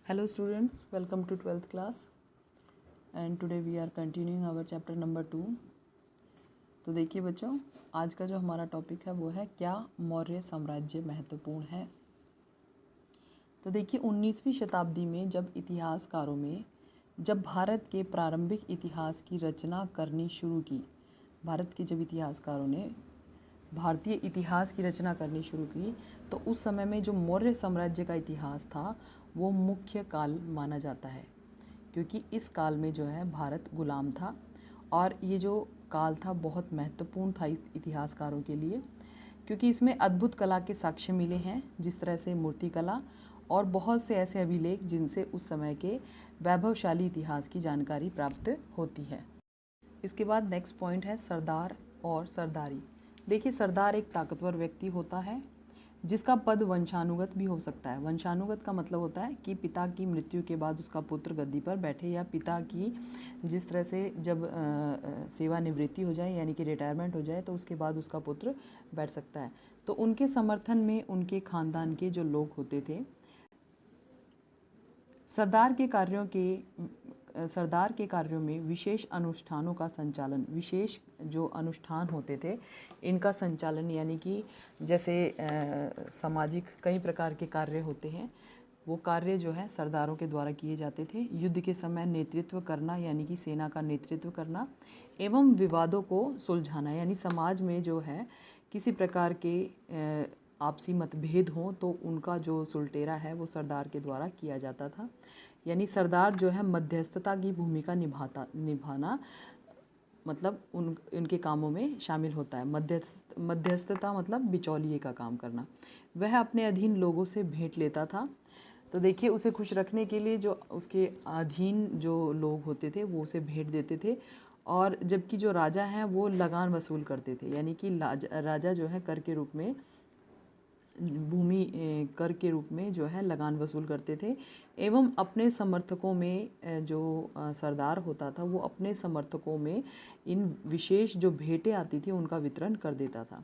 Hello students, welcome to 12th class and today we are continuing our chapter number 2। तो देखिए बच्चों, आज का जो हमारा टॉपिक है वो है क्या मौर्य साम्राज्य महत्वपूर्ण है। तो देखिए 19वीं शताब्दी में जब भारत के प्रारंभिक इतिहास की रचना करनी शुरू की, भारत के जब इतिहासकारों ने भारतीय इतिहास की रचना करनी शुरू की, तो उस समय में जो मौर्य साम्राज्य का इतिहास था वो मुख्य काल माना जाता है, क्योंकि इस काल में जो है भारत गुलाम था और ये जो काल था बहुत महत्वपूर्ण था इतिहासकारों के लिए, क्योंकि इसमें अद्भुत कला के साक्ष्य मिले हैं, जिस तरह से मूर्ति कला और बहुत से ऐसे अभिलेख जिनसे उस समय के वैभवशाली इतिहास की जानकारी प्राप्त होती है। इसके बाद नेक्स्ट पॉइंट है सरदार और सरदारी। देखिए सरदार एक ताकतवर व्यक्ति होता है जिसका पद वंशानुगत भी हो सकता है। वंशानुगत का मतलब होता है कि पिता की मृत्यु के बाद उसका पुत्र गद्दी पर बैठे, या पिता की जिस तरह से जब सेवानिवृत्ति हो जाए यानी कि रिटायरमेंट हो जाए तो उसके बाद उसका पुत्र बैठ सकता है। तो उनके समर्थन में उनके खानदान के जो लोग होते थे, सरदार के कार्यों में विशेष अनुष्ठानों का संचालन, विशेष जो अनुष्ठान होते थे इनका संचालन, यानी कि जैसे सामाजिक कई प्रकार के कार्य होते हैं, वो कार्य जो है सरदारों के द्वारा किए जाते थे। युद्ध के समय नेतृत्व करना यानी कि सेना का नेतृत्व करना, एवं विवादों को सुलझाना, यानी समाज में जो है किसी प्रकार के आपसी मतभेद हों तो उनका जो सुलटेरा है वो सरदार के द्वारा किया जाता था। यानी सरदार जो है मध्यस्थता की भूमिका निभाना मतलब उनके कामों में शामिल होता है। मध्यस्थता मतलब बिचौलिए का काम करना। वह अपने अधीन लोगों से भेंट लेता था। तो देखिए उसे खुश रखने के लिए जो उसके अधीन जो लोग होते थे वो उसे भेंट देते थे, और जबकि जो राजा हैं वो लगान वसूल करते थे, यानी कि राजा जो है कर के रूप में भूमि कर के रूप में जो है लगान वसूल करते थे, एवं अपने समर्थकों में जो सरदार होता था वो अपने समर्थकों में इन विशेष जो भेंटें आती थी उनका वितरण कर देता था।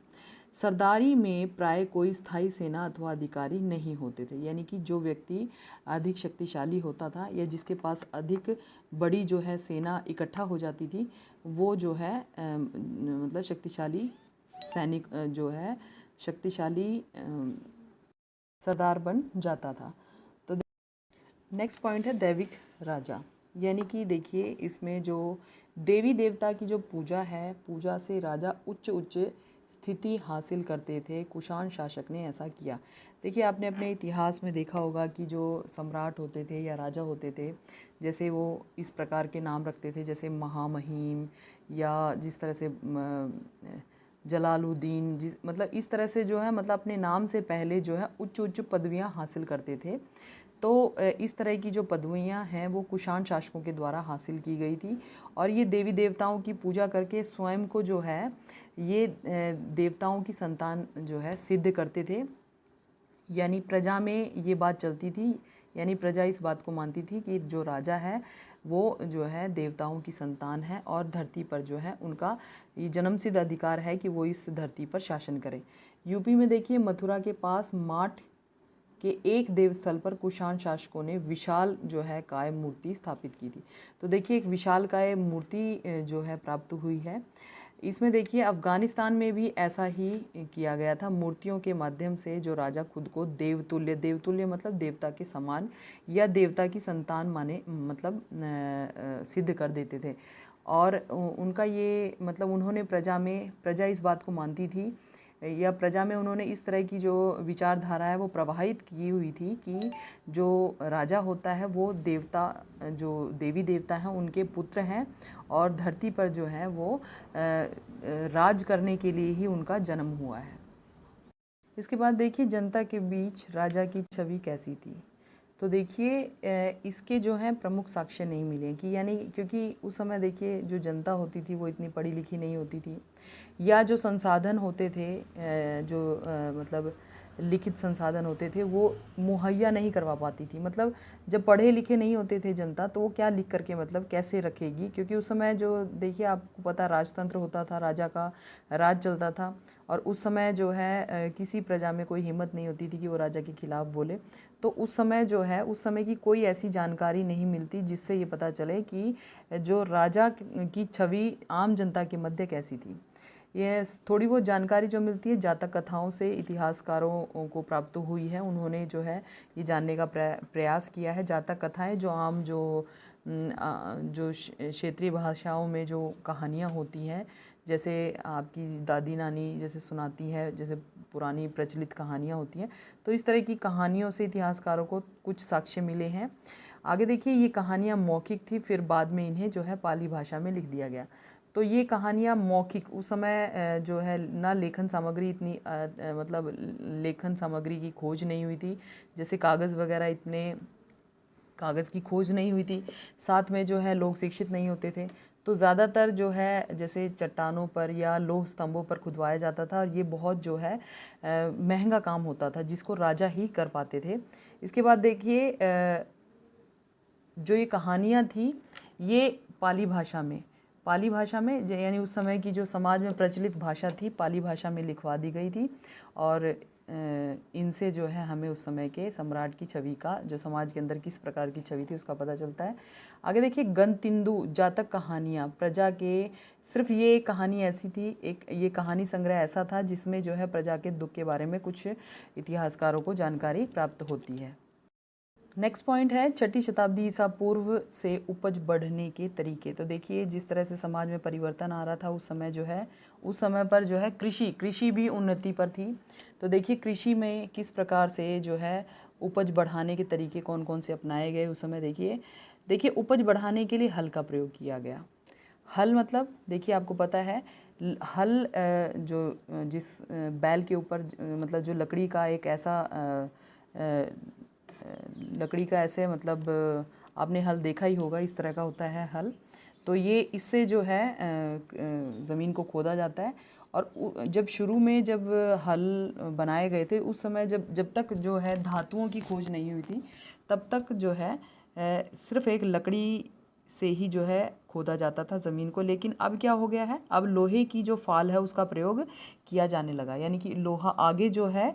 सरदारी में प्राय कोई स्थायी सेना अथवा अधिकारी नहीं होते थे, यानी कि जो व्यक्ति अधिक शक्तिशाली होता था या जिसके पास अधिक बड़ी जो है सेना इकट्ठा हो जाती थी वो जो है मतलब शक्तिशाली सैनिक जो है शक्तिशाली सरदार बन जाता था। तो नेक्स्ट पॉइंट है दैविक राजा, यानी कि देखिए इसमें जो देवी देवता की जो पूजा है, पूजा से राजा उच्च स्थिति हासिल करते थे। कुषाण शासक ने ऐसा किया। देखिए आपने अपने इतिहास में देखा होगा कि जो सम्राट होते थे या राजा होते थे, जैसे वो इस प्रकार के नाम रखते थे, जैसे महामहिम, या जिस तरह से जलालुद्दीन, मतलब इस तरह से जो है मतलब अपने नाम से पहले जो है उच्च पदवियां हासिल करते थे। तो इस तरह की जो पदवियां हैं वो कुषाण शासकों के द्वारा हासिल की गई थी, और ये देवी देवताओं की पूजा करके स्वयं को जो है ये देवताओं की संतान जो है सिद्ध करते थे। यानी प्रजा में ये बात चलती थी, यानी प्रजा इस बात को मानती थी कि जो राजा है वो जो है देवताओं की संतान है और धरती पर जो है उनका ये जन्मसिद्ध अधिकार है कि वो इस धरती पर शासन करें। यूपी में देखिए मथुरा के पास माठ के एक देवस्थल पर कुषाण शासकों ने विशाल जो है काय मूर्ति स्थापित की थी। तो देखिए एक विशाल काय मूर्ति जो है प्राप्त हुई है। इसमें देखिए अफ़गानिस्तान में भी ऐसा ही किया गया था। मूर्तियों के माध्यम से जो राजा खुद को देवतुल्य मतलब देवता के समान या देवता की संतान माने मतलब सिद्ध कर देते थे, और उनका ये मतलब उन्होंने प्रजा इस बात को मानती थी, या प्रजा में उन्होंने इस तरह की जो विचारधारा है वो प्रवाहित की हुई थी कि जो राजा होता है वो देवता, जो देवी देवता हैं उनके पुत्र हैं, और धरती पर जो है वो राज करने के लिए ही उनका जन्म हुआ है। इसके बाद देखिए जनता के बीच राजा की छवि कैसी थी। तो देखिए इसके जो हैं प्रमुख साक्ष्य नहीं मिले कि, यानी क्योंकि उस समय देखिए जो जनता होती थी वो इतनी पढ़ी लिखी नहीं होती थी, या जो संसाधन होते थे जो मतलब लिखित संसाधन होते थे वो मुहैया नहीं करवा पाती थी। मतलब जब पढ़े लिखे नहीं होते थे जनता तो वो क्या लिख करके मतलब कैसे रखेगी, क्योंकि उस समय जो देखिए आपको पता राजतंत्र होता था, राजा का राज चलता था, और उस समय जो है किसी प्रजा में कोई हिम्मत नहीं होती थी कि वो राजा के खिलाफ बोले। तो उस समय जो है, उस समय की कोई ऐसी जानकारी नहीं मिलती जिससे ये पता चले कि जो राजा की छवि आम जनता के मध्य कैसी थी। ये थोड़ी बहुत जानकारी जो मिलती है जातक कथाओं से इतिहासकारों को प्राप्त हुई है। उन्होंने जो है ये जानने का प्रयास किया है। जातक कथाएं जो आम जो क्षेत्रीय भाषाओं में जो कहानियाँ होती हैं, जैसे आपकी दादी नानी जैसे सुनाती है, जैसे पुरानी प्रचलित कहानियाँ होती हैं, तो इस तरह की कहानियों से इतिहासकारों को कुछ साक्ष्य मिले हैं। आगे देखिए, ये कहानियाँ मौखिक थी, फिर बाद में इन्हें जो है पाली भाषा में लिख दिया गया। तो ये कहानियाँ मौखिक, उस समय जो है ना लेखन सामग्री इतनी मतलब लेखन सामग्री की खोज नहीं हुई थी, जैसे कागज़ वगैरह, इतने कागज़ की खोज नहीं हुई थी। साथ में जो है लोग शिक्षित नहीं होते थे, तो ज़्यादातर जो है जैसे चट्टानों पर या लौह स्तंभों पर खुदवाया जाता था, और ये बहुत जो है महंगा काम होता था जिसको राजा ही कर पाते थे। इसके बाद देखिए, जो ये कहानियाँ थी ये पाली भाषा में यानी उस समय की जो समाज में प्रचलित भाषा थी, पाली भाषा में लिखवा दी गई थी। और इनसे जो है हमें उस समय के सम्राट की छवि का, जो समाज के अंदर किस प्रकार की छवि थी, उसका पता चलता है। आगे देखिए, गणतिंदु जातक कहानियाँ प्रजा के, सिर्फ ये कहानी ऐसी थी, एक ये कहानी संग्रह ऐसा था जिसमें जो है प्रजा के दुख के बारे में कुछ इतिहासकारों को जानकारी प्राप्त होती है। नेक्स्ट पॉइंट है 6ठी शताब्दी ईसा पूर्व से उपज बढ़ने के तरीके। तो देखिए, जिस तरह से समाज में परिवर्तन आ रहा था उस समय जो है, उस समय पर जो है कृषि भी उन्नति पर थी। तो देखिए, कृषि में किस प्रकार से जो है उपज बढ़ाने के तरीके कौन कौन से अपनाए गए उस समय। देखिए उपज बढ़ाने के लिए हल का प्रयोग किया गया। हल मतलब देखिए, आपको पता है हल जिस बैल के ऊपर मतलब जो लकड़ी का एक ऐसा लकड़ी का ऐसे मतलब आपने हल देखा ही होगा, इस तरह का होता है हल। तो ये इससे जो है ज़मीन को खोदा जाता है। और जब शुरू में जब हल बनाए गए थे उस समय जब तक जो है धातुओं की खोज नहीं हुई थी, तब तक जो है सिर्फ एक लकड़ी से ही जो है खोदा जाता था ज़मीन को। लेकिन अब क्या हो गया है, अब लोहे की जो फाल है उसका प्रयोग किया जाने लगा। यानी कि लोहा आगे जो है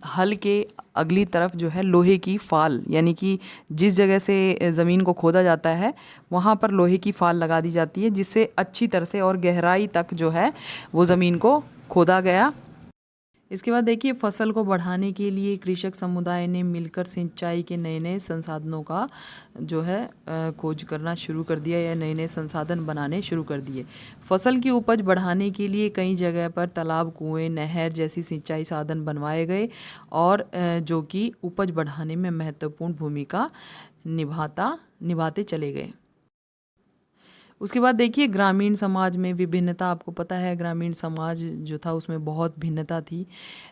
हल के अगली तरफ जो है लोहे की फाल, यानी कि जिस जगह से ज़मीन को खोदा जाता है वहाँ पर लोहे की फाल लगा दी जाती है, जिससे अच्छी तरह से और गहराई तक जो है वो ज़मीन को खोदा गया। इसके बाद देखिए, फसल को बढ़ाने के लिए कृषक समुदाय ने मिलकर सिंचाई के नए नए संसाधनों का जो है खोज करना शुरू कर दिया, या नए नए संसाधन बनाने शुरू कर दिए। फसल की उपज बढ़ाने के लिए कई जगह पर तालाब, कुएं, नहर जैसी सिंचाई साधन बनवाए गए, और जो कि उपज बढ़ाने में महत्वपूर्ण भूमिका निभाते चले गए। उसके बाद देखिए, ग्रामीण समाज में विभिन्नता, आपको पता है ग्रामीण समाज जो था उसमें बहुत भिन्नता थी,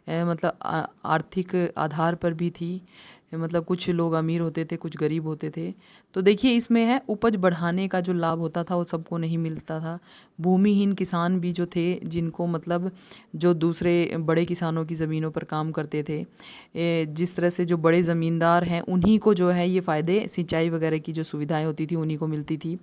मतलब आर्थिक आधार पर भी थी। मतलब कुछ लोग अमीर होते थे, कुछ गरीब होते थे। तो देखिए, इसमें है उपज बढ़ाने का जो लाभ होता था वो सबको नहीं मिलता था। भूमिहीन किसान भी जो थे, जिनको मतलब जो दूसरे बड़े किसानों की ज़मीनों पर काम करते थे, जिस तरह से जो बड़े ज़मींदार हैं उन्हीं को जो है ये फ़ायदे, सिंचाई वगैरह की जो सुविधाएं होती थी उन्हीं को मिलती थी।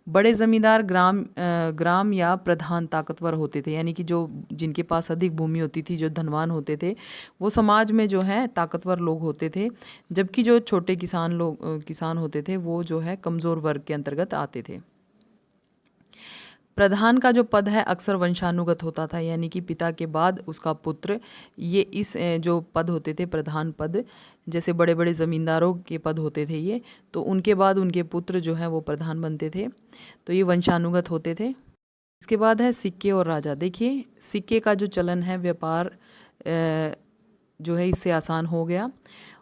बड़े ज़मींदार ग्राम या प्रधान ताकतवर होते थे, यानी कि जो जिनके पास अधिक भूमि होती थी, जो धनवान होते थे, वो समाज में जो है ताकतवर लोग होते थे। जबकि जो छोटे किसान होते थे वो जो है कमज़ोर वर्ग के अंतर्गत आते थे। प्रधान का जो पद है अक्सर वंशानुगत होता था, यानी कि पिता के बाद उसका पुत्र, ये इस जो पद होते थे प्रधान पद, जैसे बड़े बड़े ज़मींदारों के पद होते थे ये, तो उनके बाद उनके पुत्र जो हैं वो प्रधान बनते थे। तो ये वंशानुगत होते थे। इसके बाद है सिक्के और राजा। देखिए, सिक्के का जो चलन है, व्यापार जो है इससे आसान हो गया।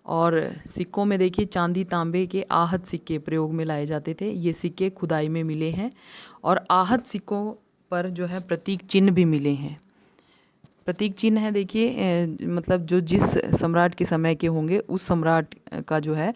और सिक्कों में देखिए, चांदी तांबे के आहत सिक्के प्रयोग में लाए जाते थे। ये सिक्के खुदाई में मिले हैं, और आहत सिक्कों पर जो है प्रतीक चिन्ह भी मिले हैं। प्रतीक चिन्ह है देखिए, मतलब जो जिस सम्राट के समय के होंगे उस सम्राट का जो है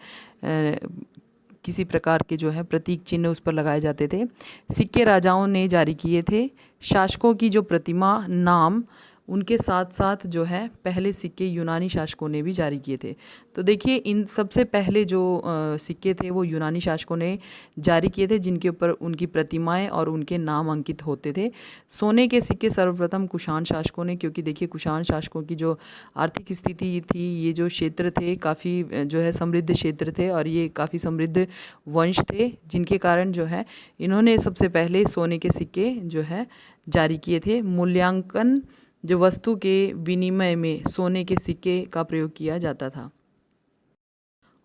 किसी प्रकार के जो है प्रतीक चिन्ह उस पर लगाए जाते थे। सिक्के राजाओं ने जारी किए थे। शासकों की जो प्रतिमा, नाम उनके साथ साथ जो है पहले सिक्के यूनानी शासकों ने भी जारी किए थे। तो देखिए इन सबसे पहले जो सिक्के थे वो यूनानी शासकों ने जारी किए थे, जिनके ऊपर उनकी प्रतिमाएं और उनके नाम अंकित होते थे। सोने के सिक्के सर्वप्रथम कुषाण शासकों ने, क्योंकि देखिए कुषाण शासकों की जो आर्थिक स्थिति थी, ये जो क्षेत्र थे काफ़ी जो है समृद्ध क्षेत्र थे और ये काफ़ी समृद्ध वंश थे, जिनके कारण जो है इन्होंने सबसे पहले सोने के सिक्के जो है जारी किए थे। मूल्यांकन जो वस्तु के विनिमय में सोने के सिक्के का प्रयोग किया जाता था।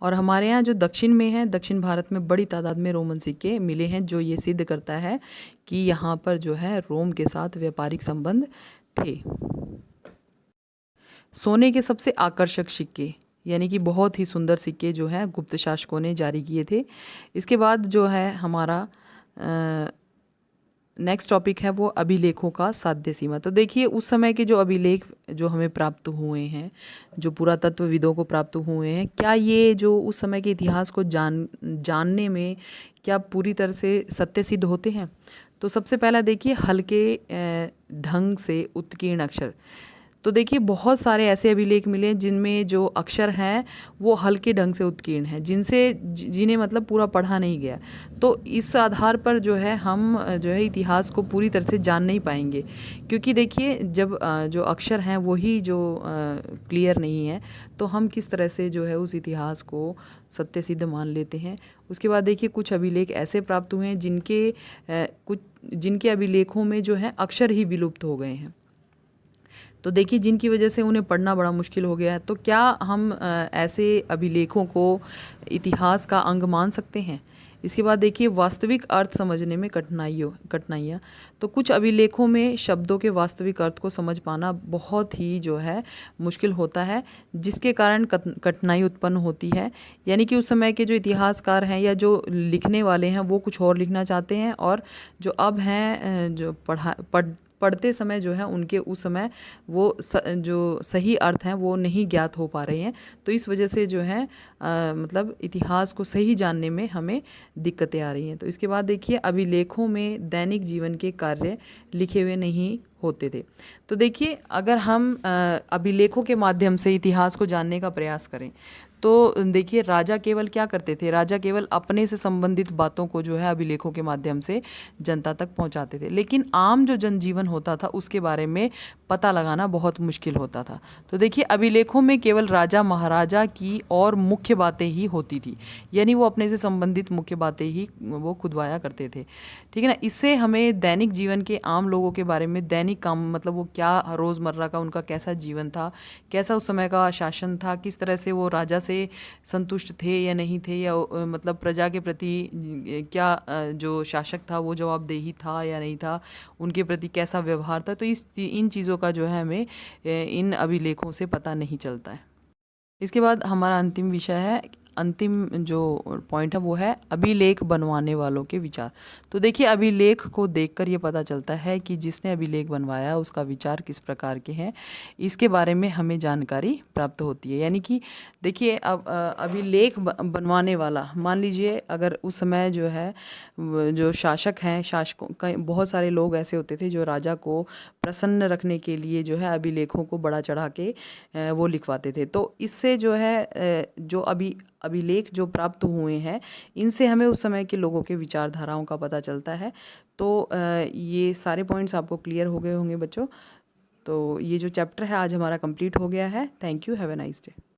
और हमारे यहाँ जो दक्षिण में है, दक्षिण भारत में बड़ी तादाद में रोमन सिक्के मिले हैं, जो ये सिद्ध करता है कि यहाँ पर जो है रोम के साथ व्यापारिक संबंध थे। सोने के सबसे आकर्षक सिक्के यानी कि बहुत ही सुंदर सिक्के जो है गुप्त शासकों ने जारी किए थे। इसके बाद जो है हमारा नेक्स्ट टॉपिक है वो अभिलेखों का साध्य सीमा। तो देखिए उस समय के जो अभिलेख जो हमें प्राप्त हुए हैं, जो पुरातत्वविदों को प्राप्त हुए हैं, क्या ये जो उस समय के इतिहास को जानने में क्या पूरी तरह से सत्य सिद्ध होते हैं? तो सबसे पहला देखिए हल्के ढंग से उत्कीर्ण अक्षर। तो देखिए बहुत सारे ऐसे अभिलेख मिले हैं जिनमें जो अक्षर हैं वो हल्के ढंग से उत्कीर्ण हैं, जिन्हें मतलब पूरा पढ़ा नहीं गया। तो इस आधार पर जो है हम जो है इतिहास को पूरी तरह से जान नहीं पाएंगे, क्योंकि देखिए जब जो अक्षर हैं वही जो क्लियर नहीं है, तो हम किस तरह से जो है उस इतिहास को सत्य सिद्ध मान लेते हैं। उसके बाद देखिए कुछ अभिलेख ऐसे प्राप्त हुए हैं जिनके अभिलेखों में जो है अक्षर ही विलुप्त हो गए हैं। तो देखिए जिनकी वजह से उन्हें पढ़ना बड़ा मुश्किल हो गया है। तो क्या हम ऐसे अभिलेखों को इतिहास का अंग मान सकते हैं? इसके बाद देखिए वास्तविक अर्थ समझने में कठिनाइयाँ। तो कुछ अभिलेखों में शब्दों के वास्तविक अर्थ को समझ पाना बहुत ही जो है मुश्किल होता है, जिसके कारण कठिनाई उत्पन्न होती है। यानी कि उस समय के जो इतिहासकार हैं या जो लिखने वाले हैं वो कुछ और लिखना चाहते हैं, और जो अब हैं जो पढ़ते समय जो है उनके उस समय वो जो सही अर्थ हैं वो नहीं ज्ञात हो पा रहे हैं। तो इस वजह से जो है मतलब इतिहास को सही जानने में हमें दिक्कतें आ रही हैं। तो इसके बाद देखिए अभिलेखों में दैनिक जीवन के कार्य लिखे हुए नहीं होते थे। तो देखिए अगर हम अभिलेखों के माध्यम से इतिहास को जानने का प्रयास करें, तो देखिए राजा केवल क्या करते थे, राजा केवल अपने से संबंधित बातों को जो है अभिलेखों के माध्यम से जनता तक पहुंचाते थे, लेकिन आम जो जनजीवन होता था उसके बारे में पता लगाना बहुत मुश्किल होता था। तो देखिए अभिलेखों में केवल राजा महाराजा की और मुख्य बातें ही होती थी, यानी वो अपने से संबंधित मुख्य बातें ही वो खुदवाया करते थे, ठीक है ना। इससे हमें दैनिक जीवन के आम लोगों के बारे में, दैनिक काम मतलब वो क्या रोज़मर्रा का उनका कैसा जीवन था, कैसा उस समय का शासन था, किस तरह से वो राजा से संतुष्ट थे या नहीं थे, या मतलब प्रजा के प्रति क्या जो शासक था वो जवाबदेही था या नहीं था, उनके प्रति कैसा व्यवहार था। तो इन चीज़ों का जो है हमें इन अभिलेखों से पता नहीं चलता है। इसके बाद हमारा अंतिम विषय है, अंतिम जो पॉइंट है वो है अभिलेख बनवाने वालों के विचार। तो देखिए अभिलेख को देखकर ये पता चलता है कि जिसने अभिलेख बनवाया उसका विचार किस प्रकार के हैं, इसके बारे में हमें जानकारी प्राप्त होती है। यानी कि देखिए अब अभिलेख बनवाने वाला, मान लीजिए अगर उस समय जो है जो शासक हैं, शासकों का बहुत सारे लोग ऐसे होते थे जो राजा को प्रसन्न रखने के लिए जो है अभिलेखों को बड़ा चढ़ा के वो लिखवाते थे। तो इससे जो है जो अभिलेख जो प्राप्त हुए हैं इनसे हमें उस समय के लोगों के विचारधाराओं का पता चलता है। तो ये सारे पॉइंट्स आपको क्लियर हो गए होंगे बच्चों। तो ये जो चैप्टर है आज हमारा कंप्लीट हो गया है। Thank you, have a nice day.